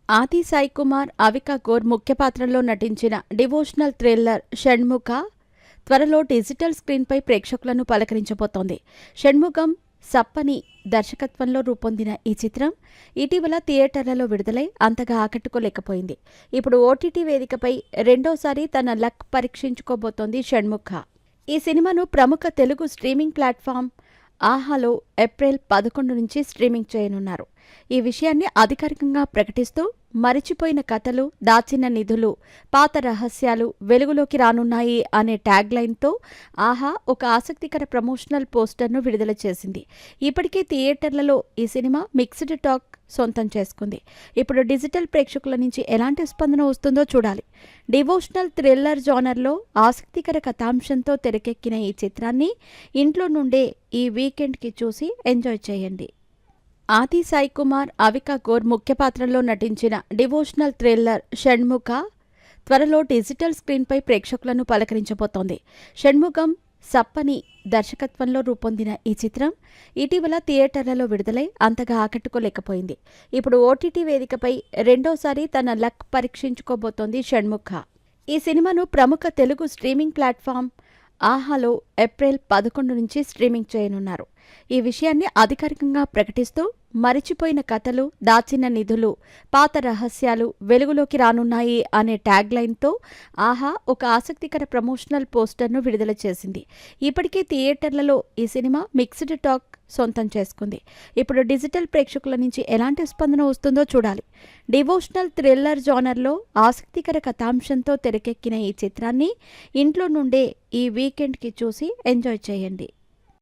ఆది సాయి కుమార్, అవికా గోర్ ముఖ్య పాత్రల్లో నటించిన డివోషనల్ థ్రిల్లర్ 'షణ్ముఖ' త్వరలో డిజిటల్ స్క్రీన్పై ప్రేక్షకులను పలకరించబోతోంది. షణ్ముఖం సప్పని దర్శకత్వంలో రూపొందిన ఈ చిత్రం ఇటీవల థియేటర్లలో విడుదలై అంతగా ఆకట్టుకోలేకపోయింది. ఇప్పుడు ఓటీటీ వేదికపై రెండోసారి తన లక్ పరీక్షించుకోబోతోంది షణ్ముఖ. ఈ సినిమాను ప్రముఖ తెలుగు స్ట్రీమింగ్ ప్లాట్ఫామ్ ఆహాలో ఏప్రిల్ 11 నుంచి స్ట్రీమింగ్ చేయనున్నారు. ఈ విషయాన్ని అధికారికంగా ప్రకటిస్తూ మరిచిపోయిన కథలు, దాచిన నిధులు, పాత రహస్యాలు వెలుగులోకి రానున్నాయి అనే ట్యాగ్ లైన్తో ఆహా ఒక ఆసక్తికర ప్రమోషనల్ పోస్టర్ను విడుదల చేసింది. ఇప్పటికే థియేటర్లలో ఈ సినిమా మిక్స్డ్ టాక్ సొంతం చేసుకుంది. ఇప్పుడు డిజిటల్ ప్రేక్షకుల నుంచి ఎలాంటి స్పందన వస్తుందో చూడాలి. డివోషనల్ థ్రిల్లర్ జానర్లో ఆసక్తికర కథాంశంతో తెరకెక్కిన ఈ చిత్రాన్ని ఇంట్లో నుండే ఈ వీకెండ్కి చూసి ఎంజాయ్ చేయండి. ఆది సాయి కుమార్, అవికా గోర్ ముఖ్య పాత్రల్లో నటించిన డివోషనల్ థ్రిల్లర్ 'షణ్ముఖ' త్వరలో డిజిటల్ స్క్రీన్పై ప్రేక్షకులను పలకరించబోతోంది. షణ్ముఖం సప్పని దర్శకత్వంలో రూపొందిన ఈ చిత్రం ఇటీవల థియేటర్లలో విడుదలై అంతగా ఆకట్టుకోలేకపోయింది. ఇప్పుడు ఓటీటీ వేదికపై రెండోసారి తన లక్ పరీక్షించుకోబోతోంది షణ్ముఖ. ఈ సినిమాను ప్రముఖ తెలుగు స్ట్రీమింగ్ ప్లాట్ఫామ్ ఆహాలో ఏప్రిల్ 11 నుంచి స్ట్రీమింగ్ చేయనున్నారు. ఈ విషయాన్ని అధికారికంగా ప్రకటిస్తూ మరిచిపోయిన కథలు, దాచిన నిధులు, పాత రహస్యాలు వెలుగులోకి రానున్నాయి అనే ట్యాగ్ లైన్తో ఆహా ఒక ఆసక్తికర ప్రమోషనల్ పోస్టర్ను విడుదల చేసింది. ఇప్పటికే థియేటర్లలో ఈ సినిమా మిక్స్డ్ టాక్ సొంతం చేసుకుంది. ఇప్పుడు డిజిటల్ ప్రేక్షకుల నుంచి ఎలాంటి స్పందన వస్తుందో చూడాలి. డివోషనల్ థ్రిల్లర్ జానర్లో ఆసక్తికర కథాంశంతో తెరకెక్కిన ఈ చిత్రాన్ని ఇంట్లో నుండే ఈ వీకెండ్కి చూసి ఎంజాయ్ చేయండి.